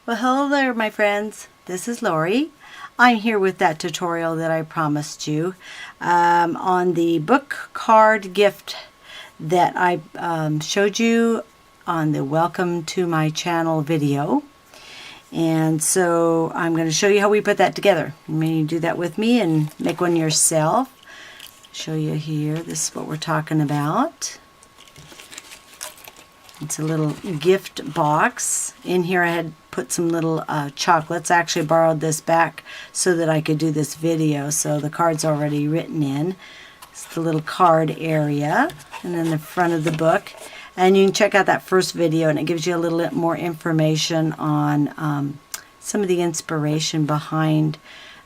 Well, hello there, my friends. This is Laurie. I'm here with that tutorial that I promised you on the book card gift that I showed you on the Welcome to My Channel video. And so I'm going to show you how we put that together. You may do that with me and make one yourself. Show you here. This is what we're talking about. It's a little gift box. In here I had put some little chocolates. I actually borrowed this back so that I could do this video. So the card's already written in. It's the little card area. And then the front of the book. And you can check out that first video and it gives you a little bit more information on some of the inspiration behind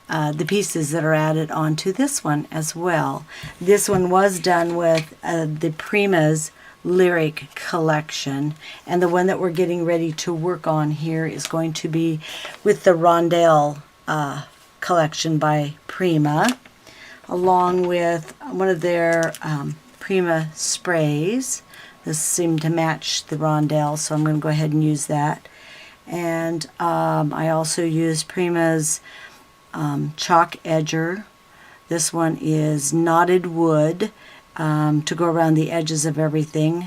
the pieces that are added onto this one as well. This one was done with the Prima's Lyric collection, and the one that we're getting ready to work on here is going to be with the Rondelle collection by Prima, along with one of their Prima sprays. This seemed to match the Rondelle, so I'm going to go ahead and use that. And I also use Prima's chalk edger. This one is knotted wood to go around the edges of everything.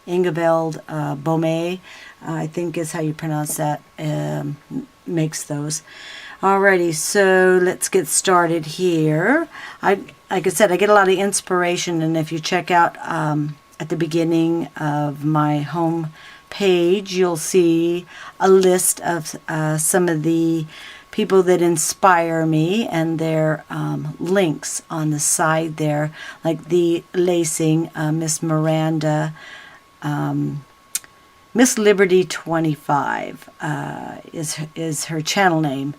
Ingeveld Baume, I think is how you pronounce that, makes those. Alrighty, so let's get started here. Like I said, I get a lot of inspiration, and if you check out at the beginning of my home page, you'll see a list of some of the people that inspire me and their links on the side there, like the lacing, Miss Miranda, Miss Liberty 25 is her channel name.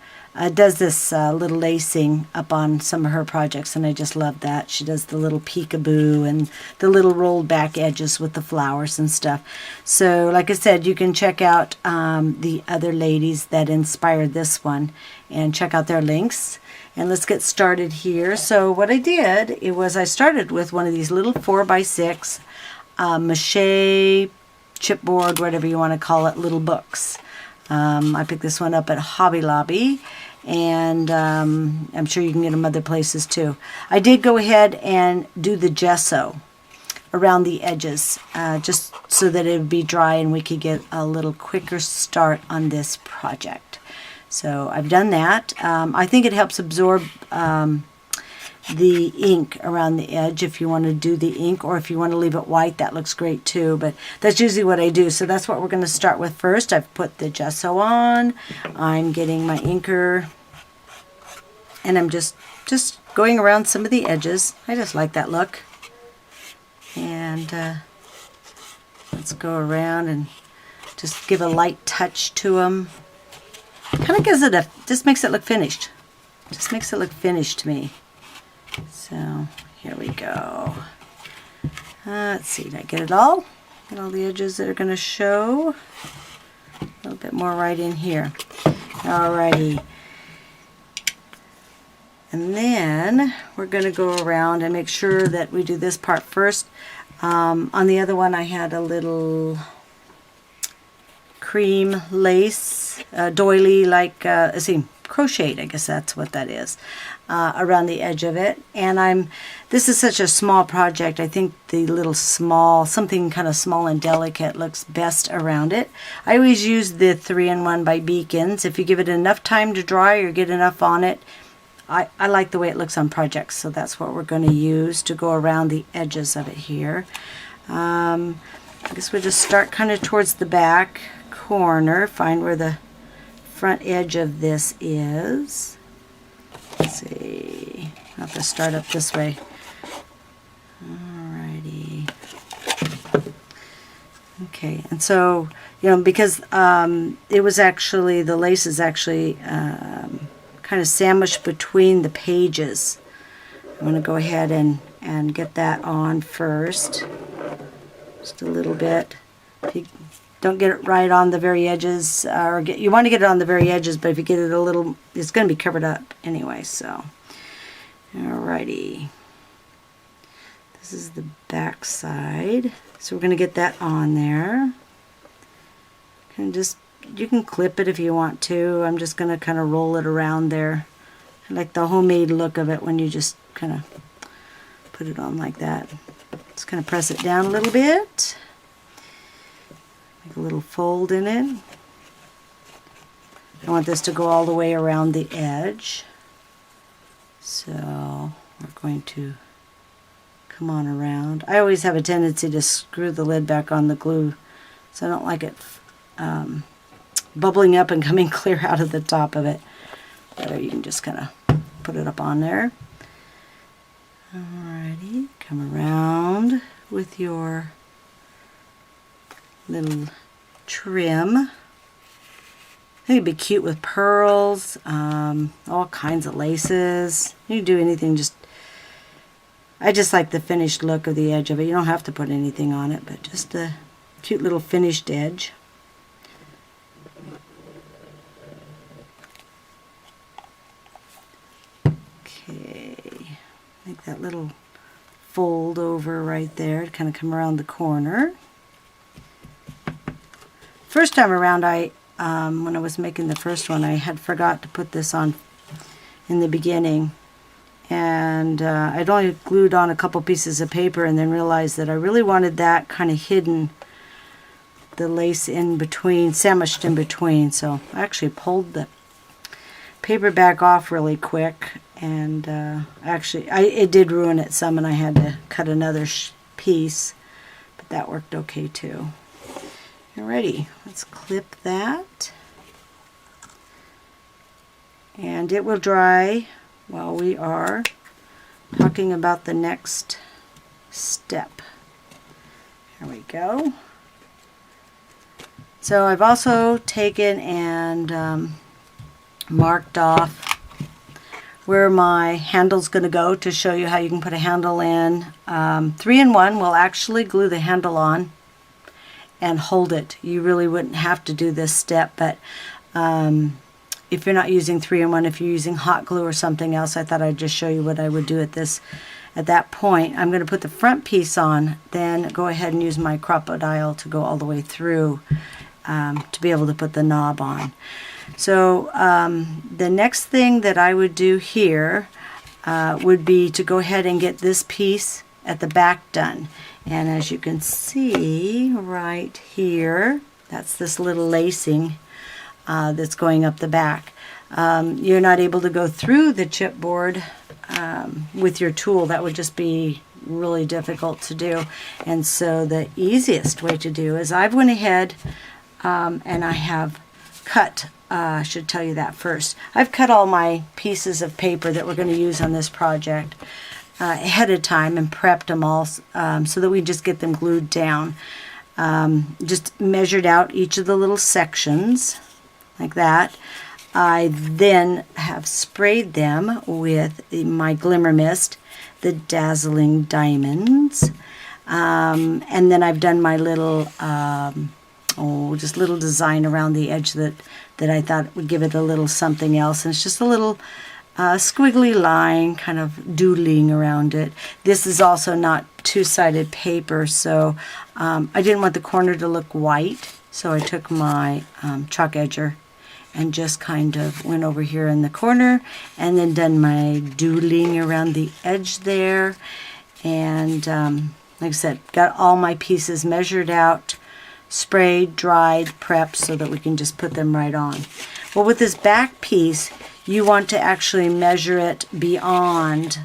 Does this little lacing up on some of her projects, and I just love that. She does the little peekaboo and the little rolled back edges with the flowers and stuff. So like I said, you can check out the other ladies that inspired this one and check out their links. And let's get started here. So what I did, I started with one of these little 4x6 mache, chipboard, whatever you want to call it, little books. I picked this one up at Hobby Lobby, and I'm sure you can get them other places too. I did go ahead and do the gesso around the edges, just so that it would be dry and we could get a little quicker start on this project. So I've done that. I think it helps absorb the ink around the edge if you want to do the ink, or if you want to leave it white, that looks great too, but that's usually what I do. So that's what we're going to start with first. I've put the gesso on, I'm getting my inker, and I'm just going around some of the edges. I just like that look. And let's go around and just give a light touch to them. Kind of gives it just makes it look finished. Just makes it look finished to me. So here we go. Let's see, did I get it all? Get all the edges that are going to show. A little bit more right in here. Alrighty. And then we're going to go around and make sure that we do this part first. On the other one I had a little cream lace, doily, like, let's see, crocheted, I guess that's what that is, around the edge of it. And this is such a small project, I think the little small, something kind of small and delicate looks best around it. I always use the 3-in-1 by Beacons. If you give it enough time to dry or get enough on it, I like the way it looks on projects, so that's what we're going to use to go around the edges of it here. I guess we'll just start kind of towards the back corner, find where the front edge of this is. Let's see, I'll have to start up this way. Alrighty. Okay, and so, because it was actually, the lace is actually kind of sandwiched between the pages. I'm going to go ahead and get that on first. Just a little bit. If you don't get it right on the very edges, you want to get it on the very edges, but if you get it a little, it's going to be covered up anyway. So, alrighty. This is the back side. So we're going to get that on there. And just you can clip it if you want to. I'm just going to kind of roll it around there. I like the homemade look of it when you just kind of put it on like that. Just kind of press it down a little bit. Make a little fold in it. I want this to go all the way around the edge. So we're going to come on around. I always have a tendency to screw the lid back on the glue, so I don't like it bubbling up and coming clear out of the top of it. Or you can just kind of put it up on there. Alrighty, come around with your little trim. I think it'd be cute with pearls, all kinds of laces. You can do anything, I just like the finished look of the edge of it. You don't have to put anything on it, but just a cute little finished edge. Okay, make that little fold over right there to kind of come around the corner. First time around, when I was making the first one, I had forgot to put this on in the beginning. And I'd only glued on a couple pieces of paper and then realized that I really wanted that kind of hidden, the lace in between, sandwiched in between. So I actually pulled the paper back off really quick, and it did ruin it some, and I had to cut another piece, but that worked okay too. Alrighty, let's clip that, and it will dry while we are talking about the next step. Here we go. So I've also taken and marked off where my handle's going to go to show you how you can put a handle in. 3-in-1 will actually glue the handle on and hold it. You really wouldn't have to do this step, but if you're not using 3-in-1, if you're using hot glue or something else, I thought I'd just show you what I would do at that point. I'm going to put the front piece on, then go ahead and use my crocodile to go all the way through to be able to put the knob on. So the next thing that I would do here would be to go ahead and get this piece at the back done. And as you can see right here, that's this little lacing that's going up the back. You're not able to go through the chipboard with your tool. That would just be really difficult to do. And so the easiest way to do is I've went ahead and I have cut, I should tell you that first. I've cut all my pieces of paper that we're going to use on this project ahead of time and prepped them all so that we just get them glued down. Just measured out each of the little sections like that. I then have sprayed them with my Glimmer Mist, the Dazzling Diamonds, and then I've done my little just little design around the edge that I thought would give it a little something else. And it's just a little squiggly line kind of doodling around it. This is also not two-sided paper, so I didn't want the corner to look white, so I took my chalk edger and just kind of went over here in the corner and then done my doodling around the edge there. And like I said, got all my pieces measured out, sprayed, dried, prepped so that we can just put them right on. Well, with this back piece, you want to actually measure it beyond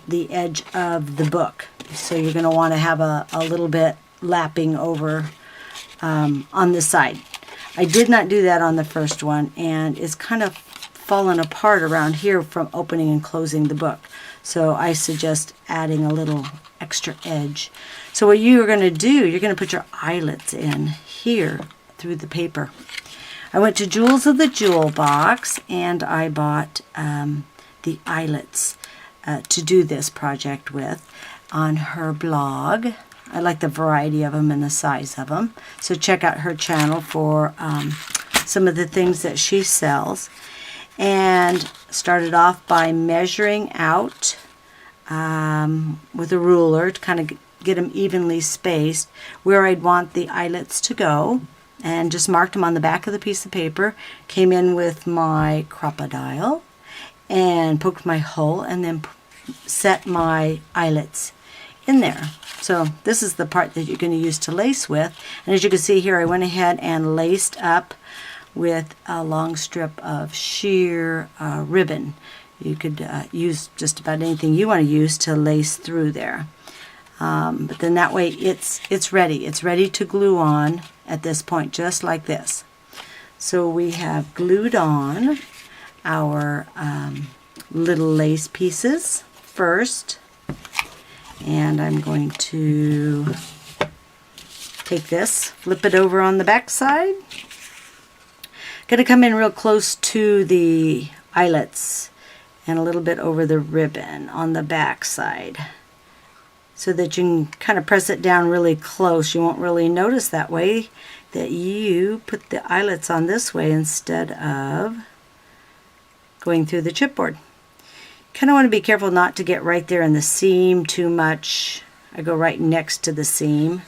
the edge of the book. So you're going to want to have a little bit lapping over on this side. I did not do that on the first one, and it's kind of fallen apart around here from opening and closing the book. So I suggest adding a little extra edge. So what you're going to do, you're going to put your eyelets in here through the paper. I went to Jewels of the Jewel Box and I bought the eyelets to do this project with on her blog. I like the variety of them and the size of them. So check out her channel for some of the things that she sells. And started off by measuring out with a ruler to kind of get them evenly spaced where I'd want the eyelets to go. and just marked them on the back of the piece of paper. Came in with my crocodile and poked my hole, and then set my eyelets in there. So this is the part that you're going to use to lace with. And as you can see here, I went ahead and laced up with a long strip of sheer ribbon. You could use just about anything you want to use to lace through there. But then that way it's ready. It's ready to glue on at this point, just like this. So we have glued on our little lace pieces first. And I'm going to take this, flip it over on the back side. Going to come in real close to the eyelets and a little bit over the ribbon on the back side, so that you can kind of press it down really close. You won't really notice that way that you put the eyelets on this way instead of going through the chipboard. Kind of want to be careful not to get right there in the seam too much. I go right next to the seam.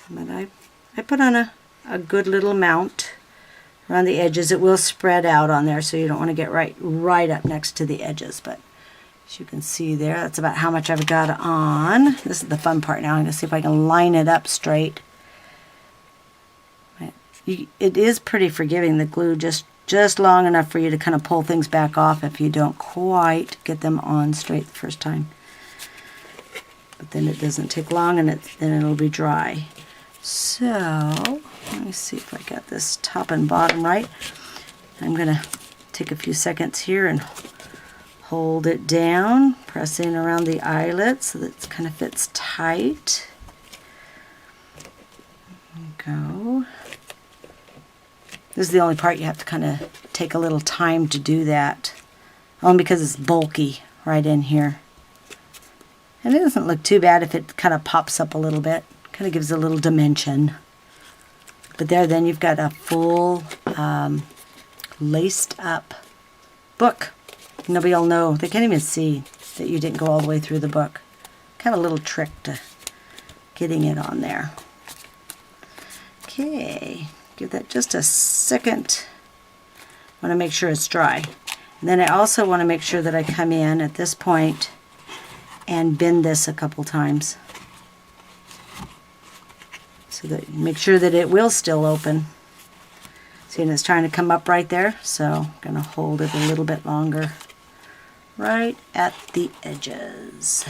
But I put on a good little amount around the edges. It will spread out on there, so you don't want to get right up next to the edges. But as you can see there, that's about how much I've got on. This is the fun part now. I'm going to see if I can line it up straight. It is pretty forgiving, the glue, just long enough for you to kind of pull things back off if you don't quite get them on straight the first time. But then it doesn't take long, and then it'll be dry. So let me see if I got this top and bottom right. I'm going to take a few seconds here and hold it down, pressing around the eyelet so that it kind of fits tight. There we go. This is the only part you have to kind of take a little time to do that, only because it's bulky right in here. And it doesn't look too bad if it kind of pops up a little bit. Kind of gives a little dimension. But there, then you've got a full laced up book. Nobody will know. They can't even see that you didn't go all the way through the book. Kind of a little trick to getting it on there. Okay. Give that just a second. I want to make sure it's dry. And then I also want to make sure that I come in at this point and bend this a couple times, so that make sure that it will still open. See, and it's trying to come up right there, so I'm going to hold it a little bit longer right at the edges.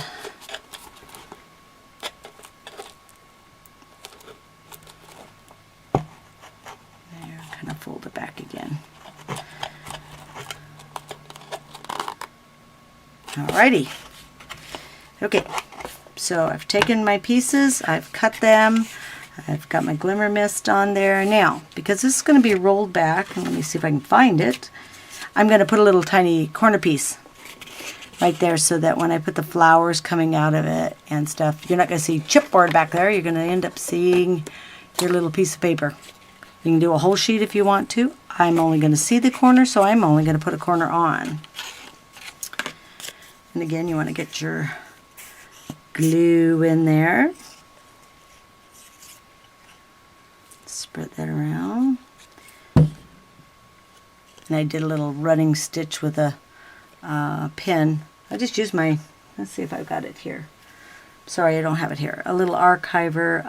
Kind of fold it back again. Alrighty. Okay, so I've taken my pieces, I've cut them, I've got my glimmer mist on there. Now, because this is going to be rolled back, and let me see if I can find it, I'm going to put a little tiny corner piece right there, so that when I put the flowers coming out of it and stuff, you're not going to see chipboard back there. You're going to end up seeing your little piece of paper. You can do a whole sheet if you want to. I'm only going to see the corner, so I'm only going to put a corner on. And again, you want to get your glue in there. Spread that around. And I did a little running stitch with a pin. I just used my, let's see if I've got it here. Sorry, I don't have it here. A little Archiver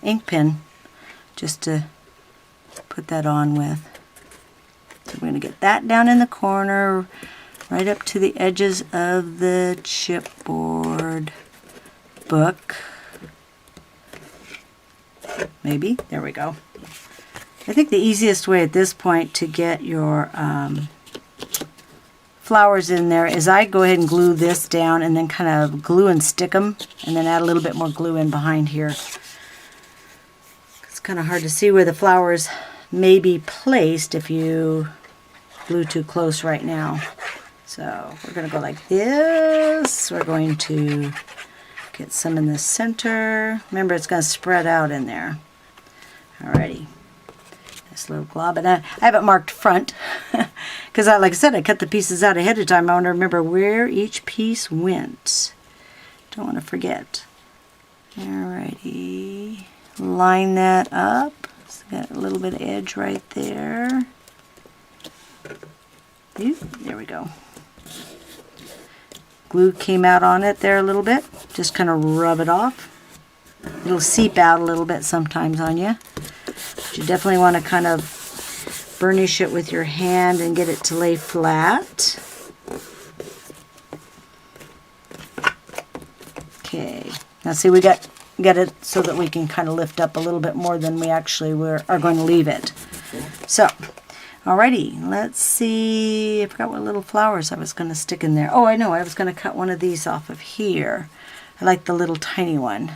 ink pen, just to put that on with. So we're going to get that down in the corner, right up to the edges of the chipboard book. Maybe. There we go. I think the easiest way at this point to get your flowers in there is I go ahead and glue this down, and then kind of glue and stick them, and then add a little bit more glue in behind here. It's kind of hard to see where the flowers may be placed if you glue too close right now. So we're going to go like this. We're going to get some in the center. Remember, it's going to spread out in there. Alrighty. This little glob. And I have it marked front because, like I said, I cut the pieces out ahead of time. I want to remember where each piece went. Don't want to forget. Alrighty. Line that up. Got a little bit of edge right there. Ooh, there we go. Glue came out on it there a little bit. Just kind of rub it off. It'll seep out a little bit sometimes on you. But you definitely want to kind of burnish it with your hand and get it to lay flat. Okay. Now see, we got it so that we can kind of lift up a little bit more than we actually are going to leave it. So, alrighty, let's see. I forgot what little flowers I was going to stick in there. Oh, I know. I was going to cut one of these off of here. I like the little tiny one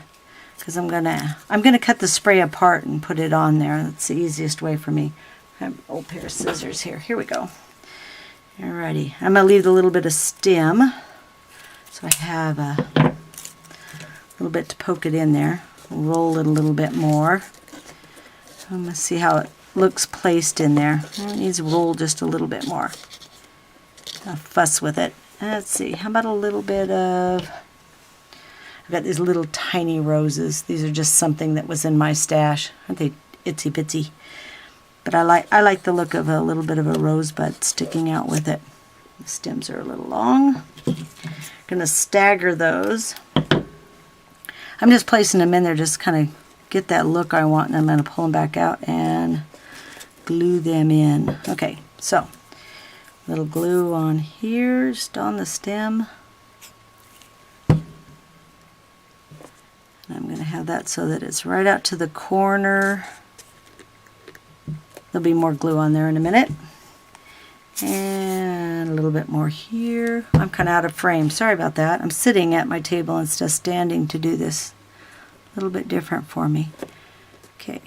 because I'm gonna cut the spray apart and put it on there. That's the easiest way for me. I have an old pair of scissors here. Here we go. Alrighty, I'm gonna leave a little bit of stem, so I have a little bit to poke it in there. Roll it a little bit more. I'm gonna see how it looks placed in there. It needs to roll just a little bit more. I'll fuss with it. Let's see. How about a little bit of... I've got these little tiny roses. These are just something that was in my stash. Aren't they itsy bitsy? But I like the look of a little bit of a rosebud sticking out with it. The stems are a little long. Gonna stagger those. I'm just placing them in there, just kind of get that look I want, and I'm gonna pull them back out and glue them in. Okay, so little glue on here, just on the stem. And I'm going to have that so that it's right out to the corner. There'll be more glue on there in a minute. And a little bit more here. I'm kind of out of frame. Sorry about that. I'm sitting at my table instead of standing to do this. A little bit different for me. Okay.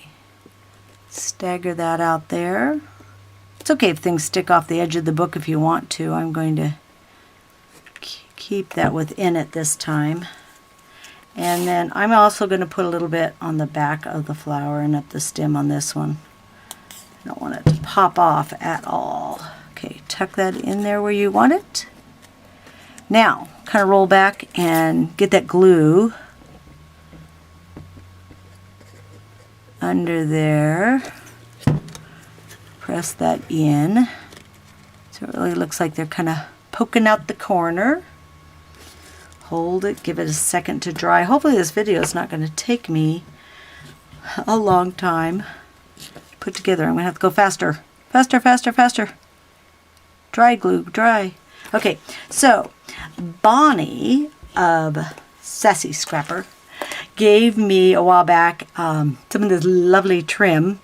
Stagger that out there. It's okay if things stick off the edge of the book if you want to. I'm going to keep that within it this time. And then I'm also going to put a little bit on the back of the flower and up the stem on this one. I don't want it to pop off at all. Okay, tuck that in there where you want it. Now, kind of roll back and get that glue under there. Press that in. So it really looks like they're kind of poking out the corner. Hold it, give it a second to dry. Hopefully this video is not going to take me a long time to put together. I'm going to have to go faster. Faster, faster, faster. Dry glue, dry. Okay, so Bonnie of Sassy Scrapper gave me a while back some of this lovely trim.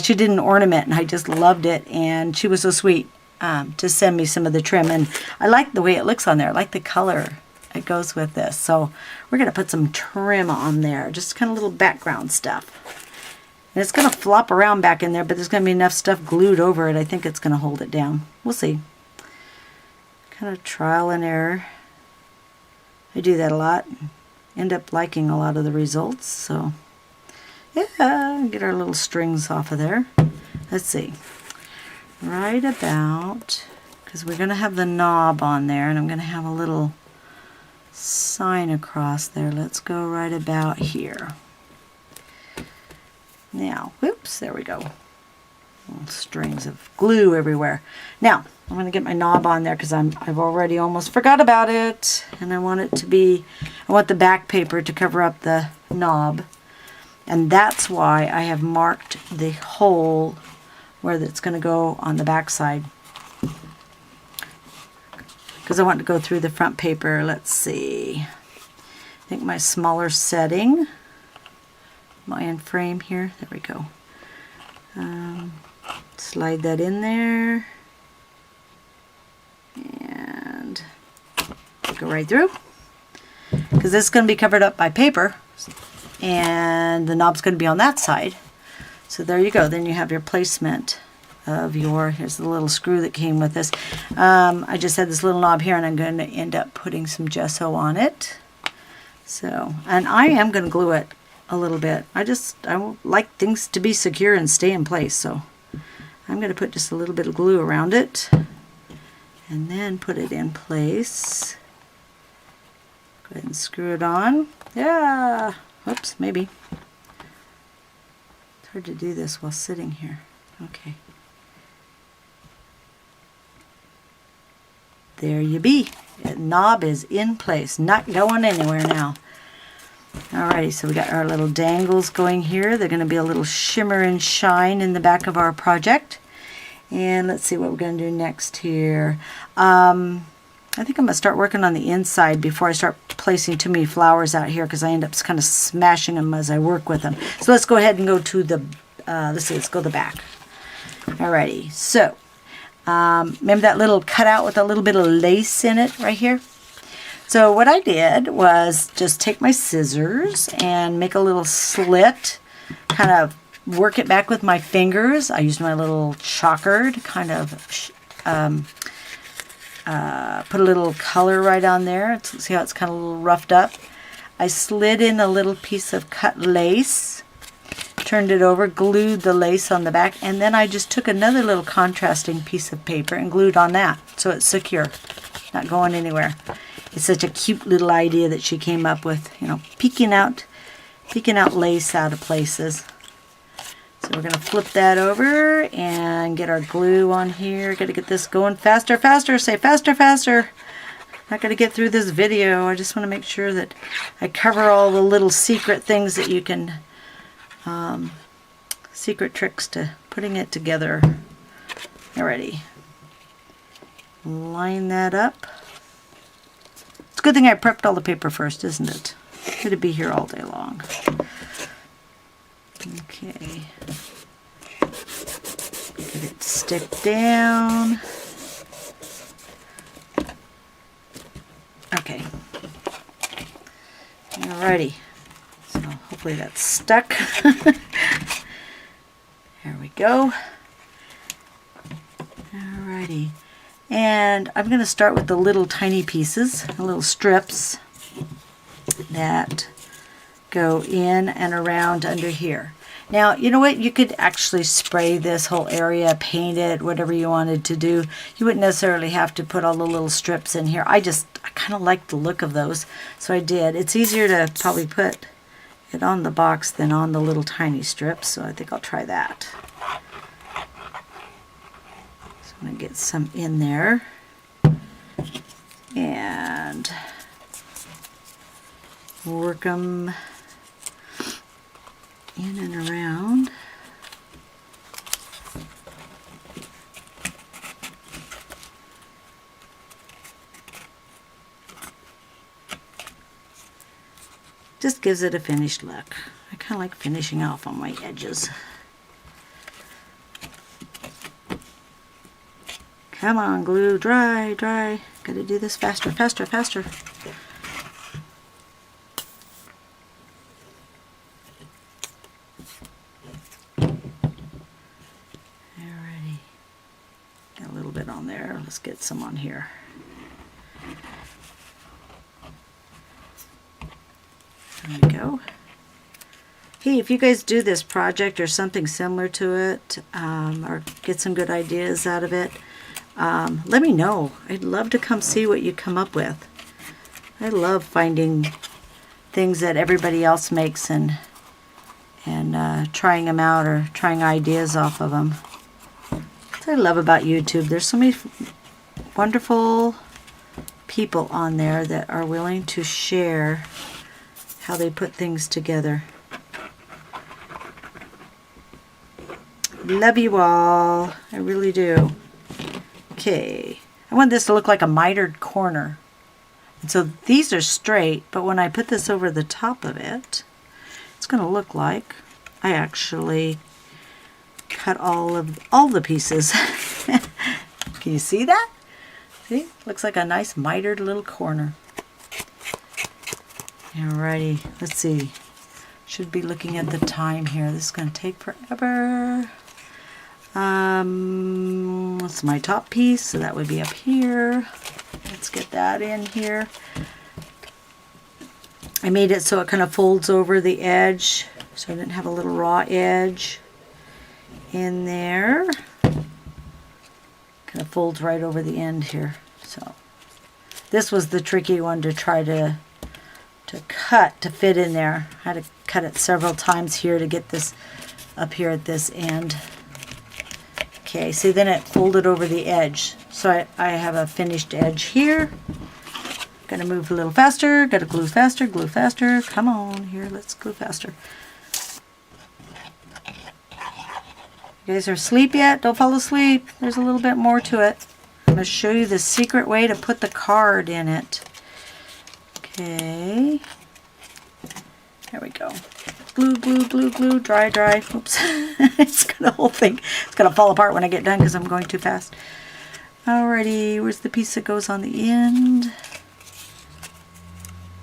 She did an ornament and I just loved it, and she was so sweet to send me some of the trim, and I like the way it looks on there. I like the color it goes with this. So we're going to put some trim on there, just kind of little background stuff. And it's going to flop around back in there, but there's going to be enough stuff glued over it. I think it's going to hold it down. We'll see. Kind of trial and error. I do that a lot. End up liking a lot of the results. So yeah, get our little strings off of there. Let's see. Right about, because we're going to have the knob on there, and I'm going to have a little sign across there. Let's go right about here. Now, whoops, there we go. Little strings of glue everywhere. Now, I'm going to get my knob on there because I've already almost forgot about it, and I want the back paper to cover up the knob, and that's why I have marked the hole where it's going to go on the back side, because I want to go through the front paper. Let's see. I think my smaller setting, my end frame here. There we go. Slide that in there and go right through, because this is going to be covered up by paper and the knob's going to be on that side. So there you go. Then you have your placement of your, here's the little screw that came with this. I just had this little knob here, and I'm going to end up putting some gesso on it. So, and I am going to glue it a little bit. I like things to be secure and stay in place, so I'm going to put just a little bit of glue around it and then put it in place. Go ahead and screw it on. Yeah, whoops, maybe. It's hard to do this while sitting here. Okay. There you be. The knob is in place, not going anywhere now. Alrighty, so we got our little dangles going here. They're going to be a little shimmer and shine in the back of our project. And let's see what we're going to do next here. I think I'm going to start working on the inside before I start placing too many flowers out here, because I end up kind of smashing them as I work with them. So let's go ahead and go to the, let's go to the back. Alrighty, so remember that little cutout with a little bit of lace in it right here? So what I did was just take my scissors and make a little slit, kind of work it back with my fingers. I used my little chalker to kind of put a little color right on there. See how it's kind of a little roughed up? I slid in a little piece of cut lace, turned it over, glued the lace on the back, and then I just took another little contrasting piece of paper and glued on that so it's secure, not going anywhere. It's such a cute little idea that she came up with, you know, peeking out lace out of places. So we're going to flip that over and get our glue on here. Got to get this going faster, faster. Say faster, faster. Not going to get through this video. I just want to make sure that I cover all the little secret things that you can, secret tricks to putting it together. Alrighty. Line that up. It's a good thing I prepped all the paper first, isn't it? Good to be here all day long. Okay. Get it stick down. Okay. Alrighty. So hopefully that's stuck. There we go. Alrighty. And I'm going to start with the little tiny pieces, the little strips that go in and around under here. Now, you know what? You could actually spray this whole area, paint it, whatever you wanted to do. You wouldn't necessarily have to put all the little strips in here. I kind of like the look of those, so I did. It's easier to probably put it on the box than on the little tiny strips, so I think I'll try that. So I'm going to get some in there. And work them in and around. Just gives it a finished look. I kind of like finishing off on my edges. Come on, glue, dry, dry. Gotta do this faster, faster, faster. Let's get some on here. There we go. Hey, if you guys do this project or something similar to it, or get some good ideas out of it, let me know. I'd love to come see what you come up with. I love finding things that everybody else makes and trying them out or trying ideas off of them. That's what I love about YouTube. There's so many wonderful people on there that are willing to share how they put things together. Love you all. I really do. Okay. I want this to look like a mitered corner. And so these are straight, but when I put this over the top of it, it's going to look like I actually cut all the pieces. Can you see that? See? Looks like a nice mitered little corner. Alrighty, let's see. Should be looking at the time here. This is going to take forever. That's my top piece, so that would be up here. Let's get that in here. I made it so it kind of folds over the edge, so I didn't have a little raw edge in there. Kind of folds right over the end here. So this was the tricky one to try to cut to fit in there. I had to cut it several times here to get this up here at this end. Okay, see, then it folded over the edge. So I have a finished edge here. Gonna move a little faster, gotta glue faster, glue faster. Come on, here, let's glue faster. You guys are asleep yet? Don't fall asleep. There's a little bit more to it. I'm gonna show you the secret way to put the card in it. Okay. There we go. Glue, glue, glue, glue, dry, dry. Oops. It's gonna whole thing. It's gonna fall apart when I get done because I'm going too fast. Alrighty, where's the piece that goes on the end?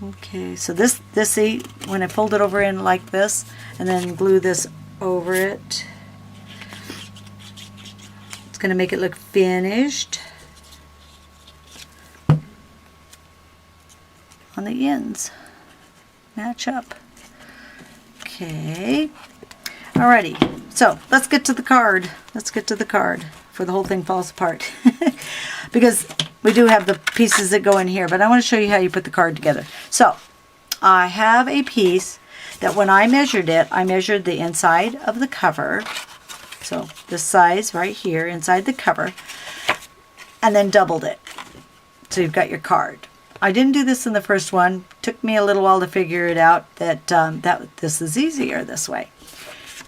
Okay, so this see, when I fold it over in like this and then glue this over it, it's gonna make it look finished on the ends. Match up. Okay. Alrighty, so let's get to the card. Let's get to the card before the whole thing falls apart. Because we do have the pieces that go in here, but I want to show you how you put the card together. So I have a piece that when I measured it, I measured the inside of the cover. So this size right here inside the cover, and then doubled it. So you've got your card. I didn't do this in the first one. Took me a little while to figure it out that this is easier this way.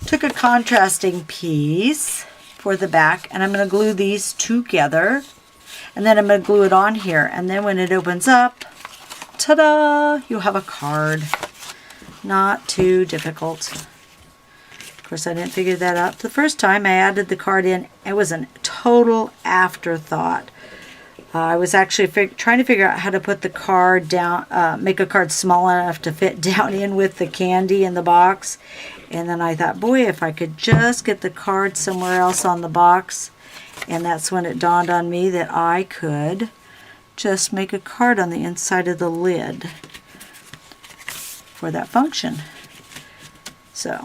Took a contrasting piece for the back, and I'm going to glue these together, and then I'm going to glue it on here, and then when it opens up, ta-da, you have a card. Not too difficult. Of course, I didn't figure that out the first time I added the card in. It was a total afterthought. I was actually trying to figure out how to put the card down, make a card small enough to fit down in with the candy in the box. And then I thought, boy, if I could just get the card somewhere else on the box. And that's when it dawned on me that I could just make a card on the inside of the lid for that function. So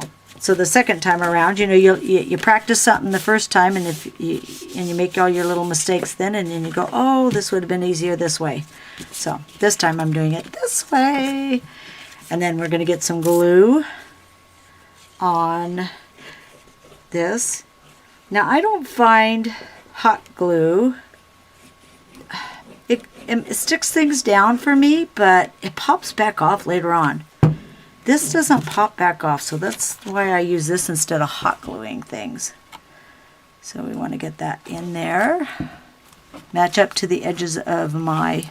the second time around, you know, you practice something the first time, and you make all your little mistakes then, and then you go, oh, this would have been easier this way. So this time I'm doing it this way. And then we're going to get some glue on this. Now I don't find hot glue, it sticks things down for me, but it pops back off later on. This doesn't pop back off, so that's why I use this instead of hot gluing things. So we want to get that in there. Match up to the edges of my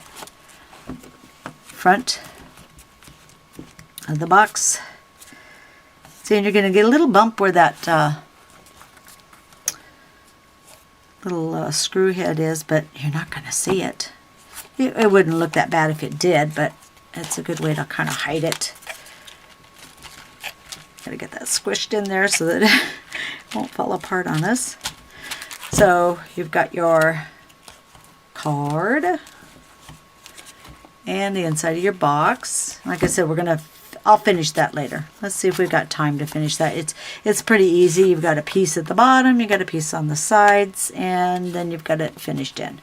front of the box. See, and you're going to get a little bump where that little screw head is, but you're not going to see it. It wouldn't look that bad if it did, but it's a good way to kind of hide it. Gotta get that squished in there so that it won't fall apart on us. So you've got your card and the inside of your box. Like I said, I'll finish that later. Let's see if we've got time to finish that. It's pretty easy. You've got a piece at the bottom, you've got a piece on the sides, and then you've got it finished in.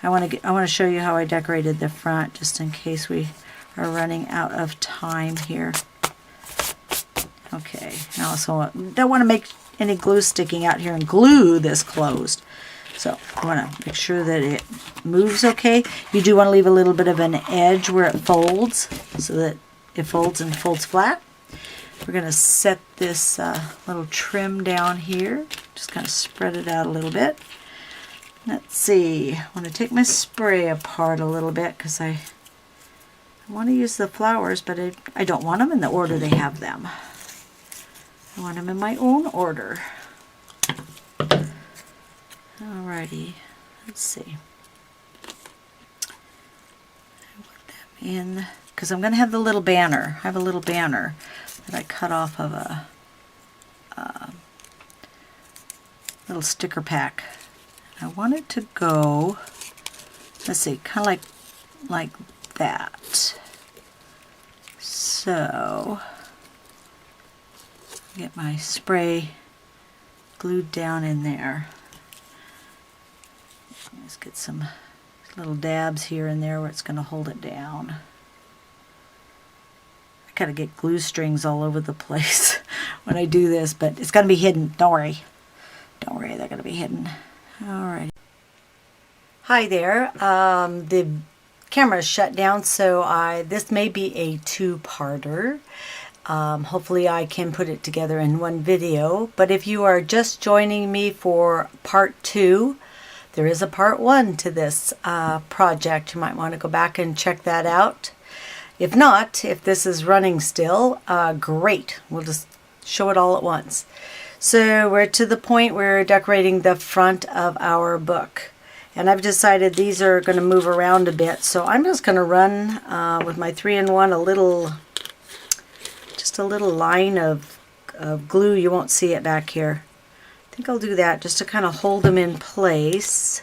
I want to show you how I decorated the front, just in case we are running out of time here. Okay, now also don't want to make any glue sticking out here and glue this closed. So I want to make sure that it moves okay. You do want to leave a little bit of an edge where it folds so that it folds and folds flat. We're going to set this little trim down here. Just kind of spread it out a little bit. Let's see. I want to take my spray apart a little bit because I want to use the flowers, but I don't want them in the order they have them. I want them in my own order. Alrighty, let's see. I want them in, because I'm going to have the little banner. I have a little banner that I cut off of a little sticker pack. I want it to go, let's see, kind of like that. So get my spray glued down in there. Let's get some little dabs here and there where it's going to hold it down. I gotta get glue strings all over the place when I do this, but it's going to be hidden. Don't worry. Don't worry, they're going to be hidden. Alright. Hi there. The camera's shut down, so this may be a two-parter. Hopefully I can put it together in one video. But if you are just joining me for part 2, there is a part 1 to this project. You might want to go back and check that out. If not, if this is running still, great. We'll just show it all at once. So we're to the point where we're decorating the front of our book. And I've decided these are going to move around a bit. So I'm just going to run with my 3-in-1 just a little line of glue. You won't see it back here. I think I'll do that just to kind of hold them in place.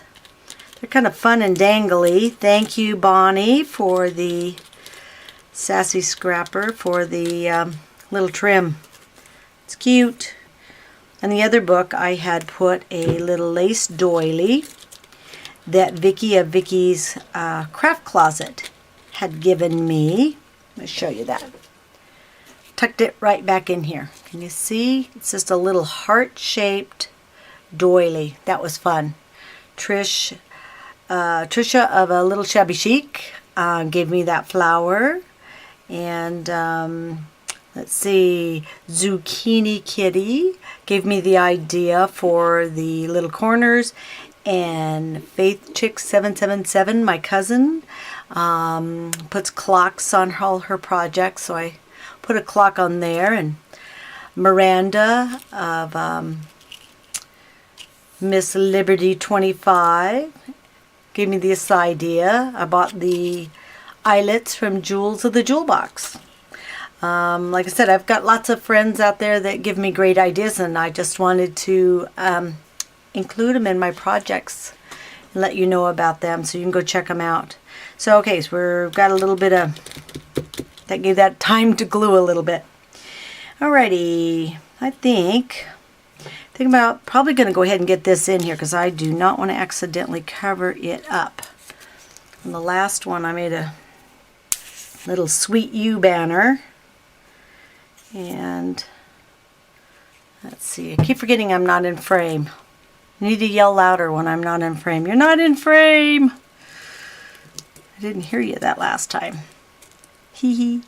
They're kind of fun and dangly. Thank you, Bonnie, for the Sassy Scrapper, for the little trim. It's cute. And the other book, I had put a little lace doily that Vicki of Vicky's Craft Closet had given me. Let me show you that. Tucked it right back in here. Can you see? It's just a little heart-shaped doily. That was fun. Trisha of A Little Shabby Chic gave me that flower. And let's see, Zucchini Kitty gave me the idea for the little corners. And Faith Chick 777, my cousin, puts clocks on all her projects, so I put a clock on there. And Miranda of Miss Liberty 25 gave me this idea. I bought the eyelets from Jewels of the Jewel Box. Like I said, I've got lots of friends out there that give me great ideas, and I just wanted to include them in my projects and let you know about them, so you can go check them out. So okay, so we've got a little bit of that, gave that time to glue a little bit. Alrighty, I think about probably going to go ahead and get this in here because I do not want to accidentally cover it up. On the last one I made a little Sweet You banner, and let's see, I keep forgetting I'm not in frame. I need to yell louder when I'm not in frame. You're not in frame! I didn't hear you that last time. Hee hee.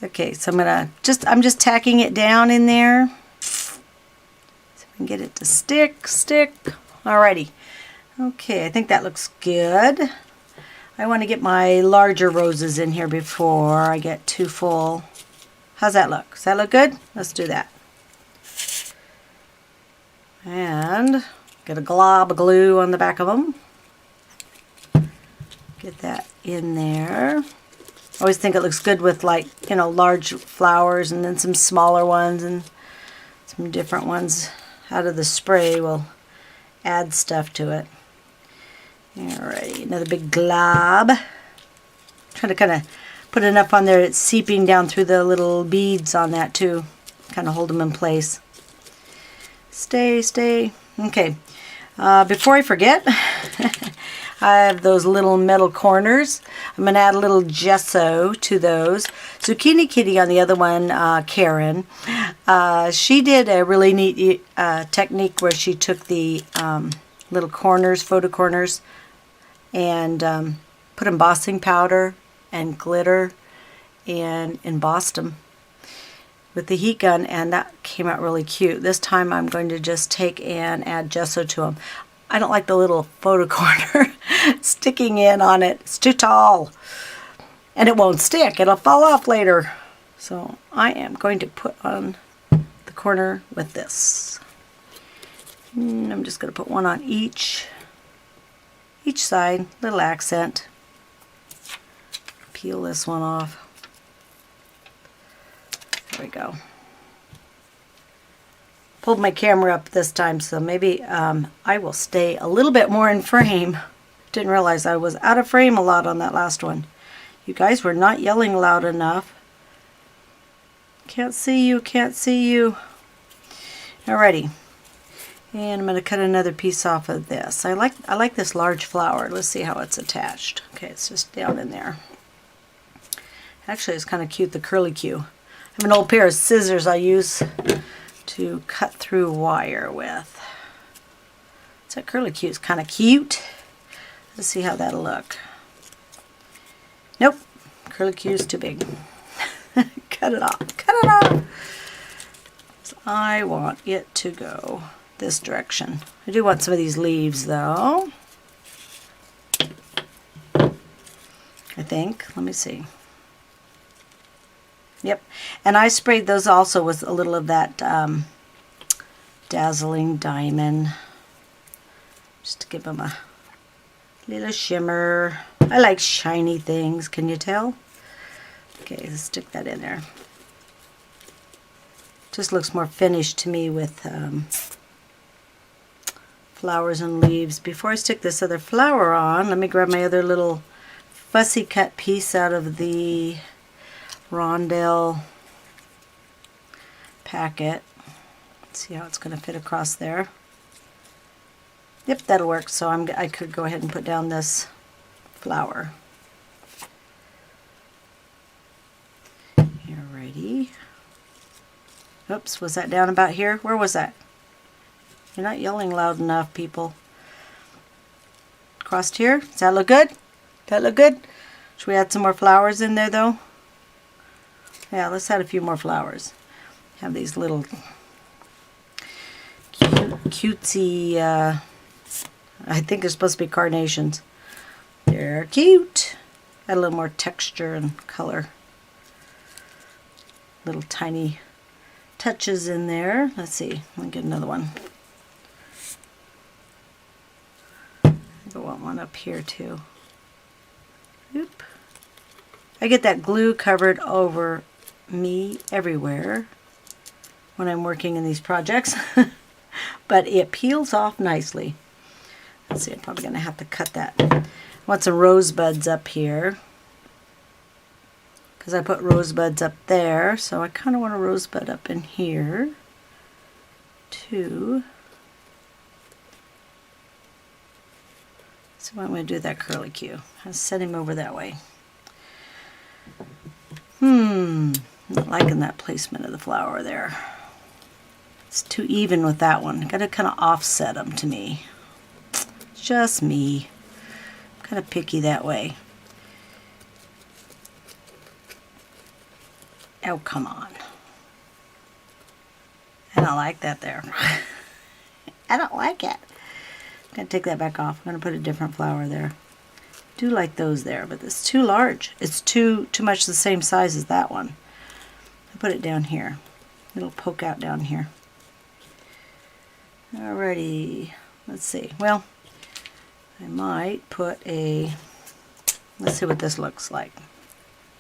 Okay, so I'm just tacking it down in there so I can get it to stick. Alrighty. Okay, I think that looks good. I want to get my larger roses in here before I get too full. How's that look? Does that look good? Let's do that. And get a glob of glue on the back of them. Get that in there. I always think it looks good with, like, you know, large flowers and then some smaller ones and some different ones out of the spray will add stuff to it. Alrighty, another big glob. Trying to kind of put enough on there it's seeping down through the little beads on that too. Kind of hold them in place. Stay. Okay. Before I forget, I have those little metal corners. I'm going to add a little gesso to those. Zucchini Kitty on the other one, Karen, she did a really neat technique where she took the little corners, photo corners, and put embossing powder and glitter and embossed them with the heat gun, and that came out really cute. This time I'm going to just take and add gesso to them. I don't like the little photo corner sticking in on it. It's too tall. And it won't stick. It'll fall off later. So I am going to put on the corner with this. And I'm just going to put one on each side. Little accent. Peel this one off. There we go. Pulled my camera up this time, so maybe I will stay a little bit more in frame. Didn't realize I was out of frame a lot on that last one. You guys were not yelling loud enough. Can't see you, can't see you. Alrighty. And I'm going to cut another piece off of this. I like this large flower. Let's see how it's attached. Okay, it's just down in there. Actually, it's kind of cute, the curly Q. have an old pair of scissors I use to cut through wire with. So curlicue is kind of cute. Let's see how that'll look. Nope, curlicue is too big. Cut it off, cut it off. So I want it to go this direction. I do want some of these leaves though. I think, let me see. Yep, and I sprayed those also with a little of that dazzling diamond, just to give them a little shimmer. I like shiny things, can you tell? Okay, let's stick that in there. Just looks more finished to me with flowers and leaves. Before I stick this other flower on, let me grab my other little fussy cut piece out of the rondelle packet. Let's see how it's going to fit across there. Yep, that'll work. So I could go ahead and put down this flower. You're ready. Oops, was that down about here? Where was that? You're not yelling loud enough, people. Crossed here. Does that look good? That look good? Should we add some more flowers in there though? Yeah, let's add a few more flowers. Have these little cutesy, I think they're supposed to be carnations. They're cute. Add a little more texture and color. Little tiny touches in there. Let's see, let me get another one. I want one up here too. Oop. I get that glue covered over me everywhere when I'm working in these projects, but it peels off nicely. Let's see, I'm probably going to have to cut that. I want some rosebuds up here because I put rosebuds up there, so I kind of want a rosebud up in here too. So I'm going to do that curlicue. I'll set him over that way. Not liking that placement of the flower there. It's too even with that one. Got to kind of offset them to me. Just me. I'm kind of picky that way. Oh, come on. I don't like that there. I don't like it. I'm going to take that back off. I'm going to put a different flower there. I do like those there, but it's too large. It's too much the same size as that one. I put it down here. It'll poke out down here. Alrighty, let's see. Well, I might put a, let's see what this looks like.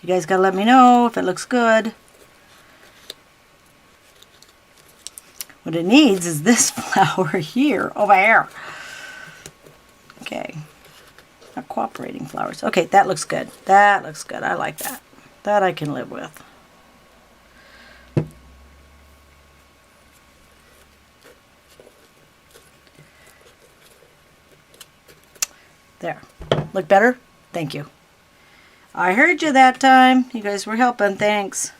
You guys gotta let me know if it looks good. What it needs is this flower here, over here. Okay, not cooperating flowers. Okay, that looks good. That looks good. I like that. That I can live with. There. Look better? Thank you. I heard you that time. You guys were helping. Thanks.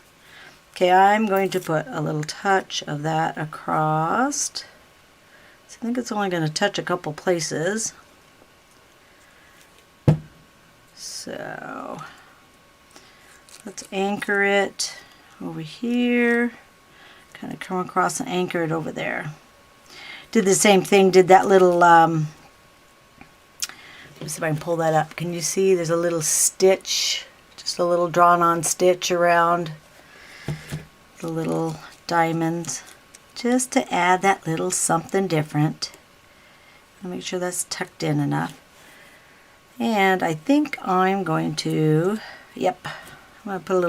Okay, I'm going to put a little touch of that across. So I think it's only going to touch a couple places. So let's anchor it over here. Kind of come across and anchor it over there. Did the same thing. Did that little let's see if I can pull that up. Can you see there's a little stitch, just a little drawn on stitch around the little diamonds, just to add that little something different. I'll make sure that's tucked in enough. And I think I'm going to, yep, I'm going to put a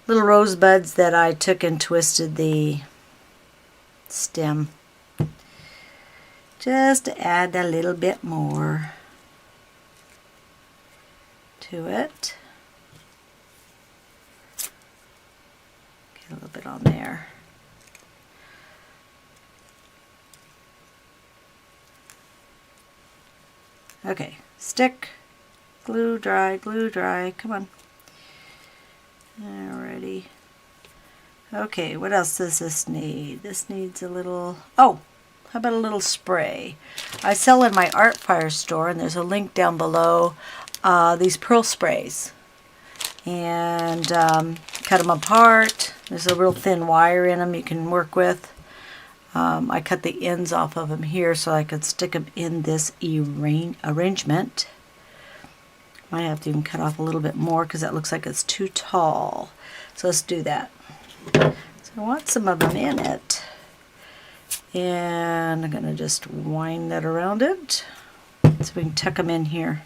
little rosebuds that I took and twisted the stem, just to add a little bit more to it. Get a little bit on there. Okay, stick, glue dry, come on. Alrighty. Okay, what else does this need? This needs a little, oh, how about a little spray? I sell in my Art Fire store, and there's a link down below, these pearl sprays. And cut them apart. There's a real thin wire in them you can work with. I cut the ends off of them here so I could stick them in this arrangement. Might have to even cut off a little bit more because that looks like it's too tall. So let's do that. So I want some of them in it. And I'm going to just wind that around it so we can tuck them in here.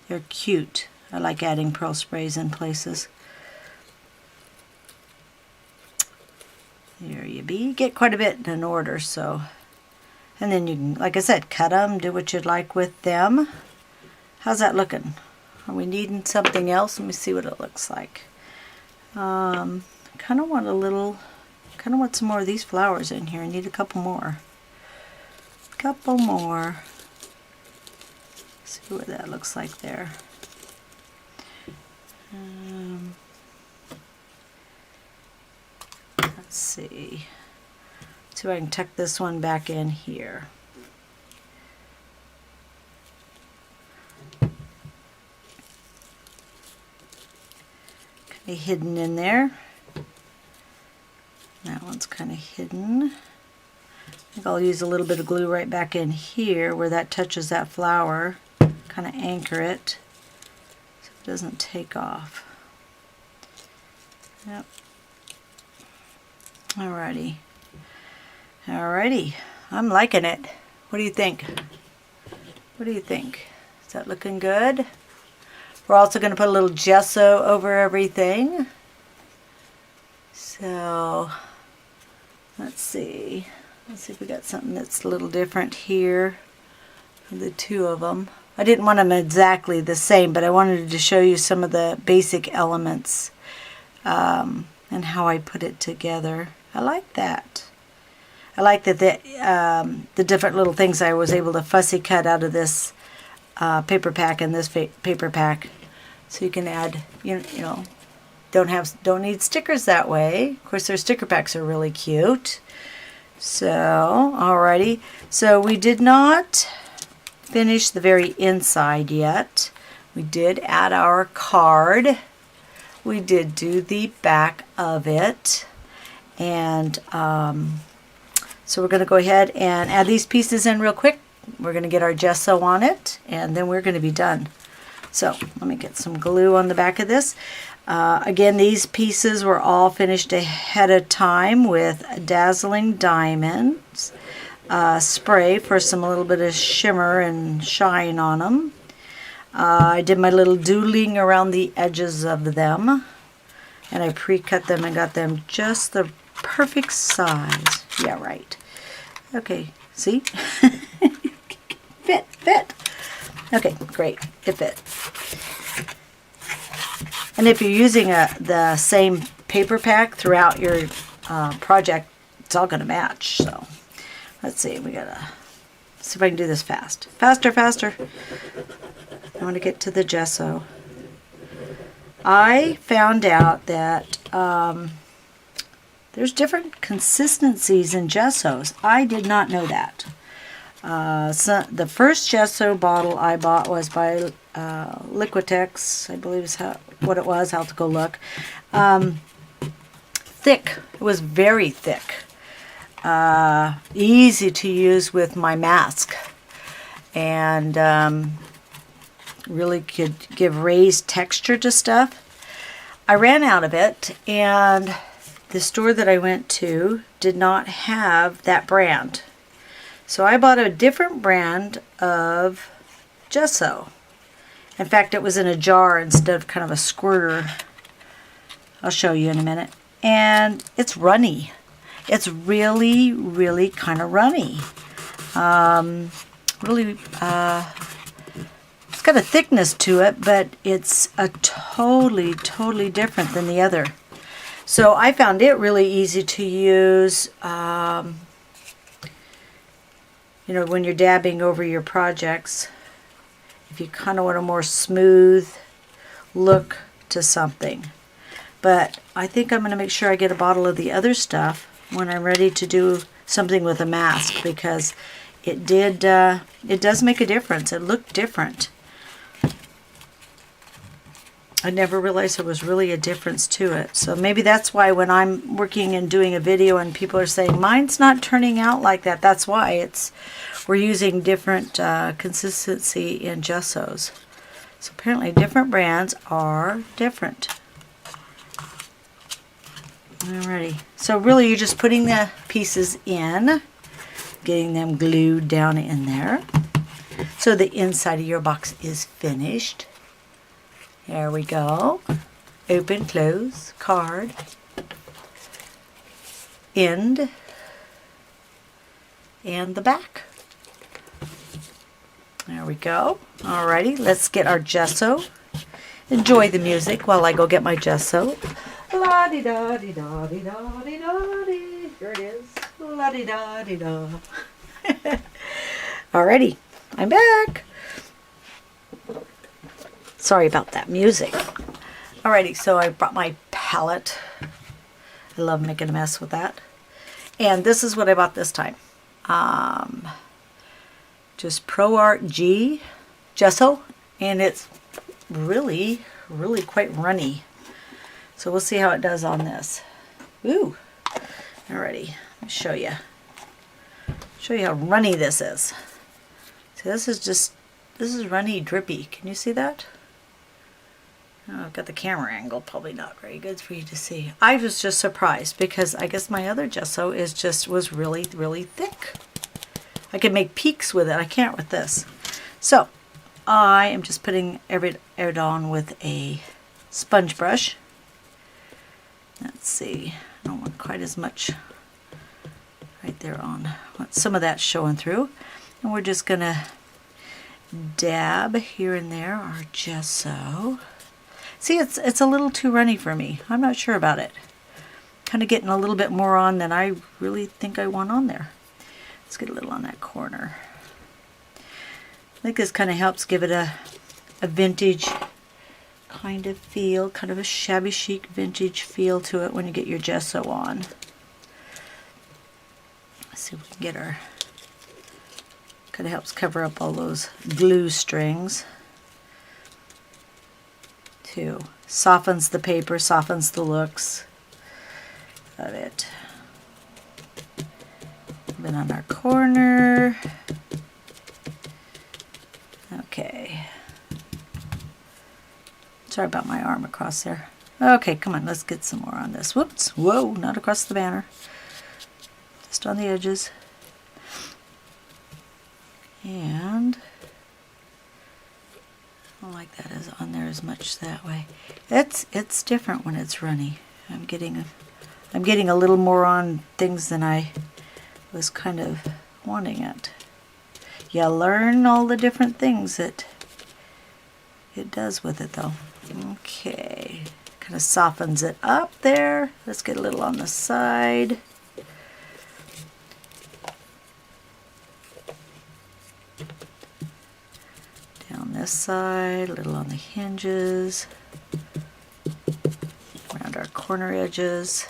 They're cute. I like adding pearl sprays in places. There you be. Get quite a bit in an order, so. And then you can, like I said, cut them, do what you'd like with them. How's that looking? Are we needing something else? Let me see what it looks like. Kind of want some more of these flowers in here. I need a couple more. Couple more. See what that looks like there. Let's see. See if I can tuck this one back in here. Kind of hidden in there. That one's kind of hidden. I think I'll use a little bit of glue right back in here where that touches that flower. Kind of anchor it so it doesn't take off. Yep. Alrighty. Alrighty. I'm liking it. What do you think? What do you think? Is that looking good? We're also going to put a little gesso over everything. So, let's see. Let's see if we got something that's a little different here for the two of them. I didn't want them exactly the same, but I wanted to show you some of the basic elements and how I put it together. I like that. I like that the different little things I was able to fussy cut out of this paper pack and this paper pack. So you can add, you know, don't need stickers that way. Of course, their sticker packs are really cute. So, alrighty. So we did not finish the very inside yet. We did add our card. We did do the back of it. And so we're going to go ahead and add these pieces in real quick. We're going to get our gesso on it, and then we're going to be done. So let me get some glue on the back of this. Again, these pieces were all finished ahead of time with Dazzling Diamonds spray for some little bit of shimmer and shine on them. I did my little doodling around the edges of them, and I pre-cut them and got them just the perfect size. Yeah, right. Okay, see? Fit. Okay, great. It fit. And if you're using the same paper pack throughout your project, it's all going to match. So let's see. We gotta see if I can do this fast. Faster. I want to get to the gesso. I found out that there's different consistencies in gessos. I did not know that. So the first gesso bottle I bought was by Liquitex, I believe is what it was. I'll have to go look. Thick. It was very thick. Easy to use with my mask. And really could give raised texture to stuff. I ran out of it, and the store that I went to did not have that brand. So I bought a different brand of gesso. In fact, it was in a jar instead of kind of a squirter. I'll show you in a minute. And it's runny. It's really, really kind of runny. It's got a thickness to it, but it's a totally different than the other. So I found it really easy to use, you know, when you're dabbing over your projects. If you kind of want a more smooth look to something. But I think I'm going to make sure I get a bottle of the other stuff when I'm ready to do something with a mask, because it does make a difference. It looked different. I never realized there was really a difference to it. So maybe that's why when I'm working and doing a video and people are saying, mine's not turning out like that, that's why. We're using different consistency in gessos. So apparently different brands are different. Alrighty. So really you're just putting the pieces in, getting them glued down in there. So the inside of your box is finished. There we go. Open, close, card, end, and the back. There we go. Alrighty, let's get our gesso. Enjoy the music while I go get my gesso. La-di-da-di-da-di-da-di-da-di. Here it is. La-di-da-di-da. Alrighty, I'm back. Sorry about that music. Alrighty, so I brought my palette. I love making a mess with that. And this is what I bought this time. Just Pro Art G gesso, and it's really quite runny. So we'll see how it does on this. Ooh. Alrighty, let me show you. Show you how runny this is. So this is runny, drippy. Can you see that? Oh, I've got the camera angle, probably not very good for you to see. I was just surprised because I guess my other gesso was really thick. I could make peaks with it. I can't with this. So I am just putting it on with a sponge brush. Let's see. I don't want quite as much right there on. I want some of that showing through. And we're just going to dab here and there our gesso. See, it's a little too runny for me. I'm not sure about it. Kind of getting a little bit more on than I really think I want on there. Let's get a little on that corner. I think this kind of helps give it a vintage kind of feel, kind of a shabby chic vintage feel to it when you get your gesso on. Let's see if we can get our, kind of helps cover up all those glue strings. Too. Softens the paper, softens the looks of it. Been on our corner. Okay. Sorry about my arm across there. Okay, come on, let's get some more on this. Whoops, whoa, not across the banner. Just on the edges. And I don't like that as on there as much that way. It's different when it's runny. I'm getting a little more on things than I was kind of wanting it. You learn all the different things that it does with it though. Okay, kind of softens it up there. Let's get a little on the side. Down this side, a little on the hinges, around our corner edges.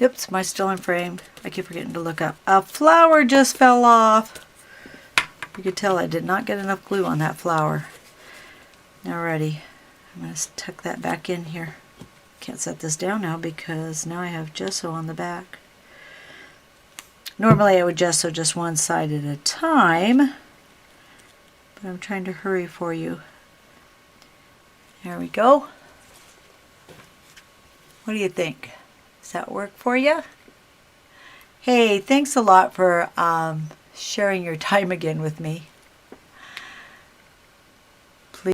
Oops, am I still in frame? I keep forgetting to look up. A flower just fell off. You could tell I did not get enough glue on that flower. Alrighty, I'm going to tuck that back in here. Can't set this down now because now I have gesso on the back. Normally I would gesso just one side at a time, but I'm trying to hurry for you. There we go. What do you think? Does that work for you? Hey, thanks a lot for sharing your time again with me.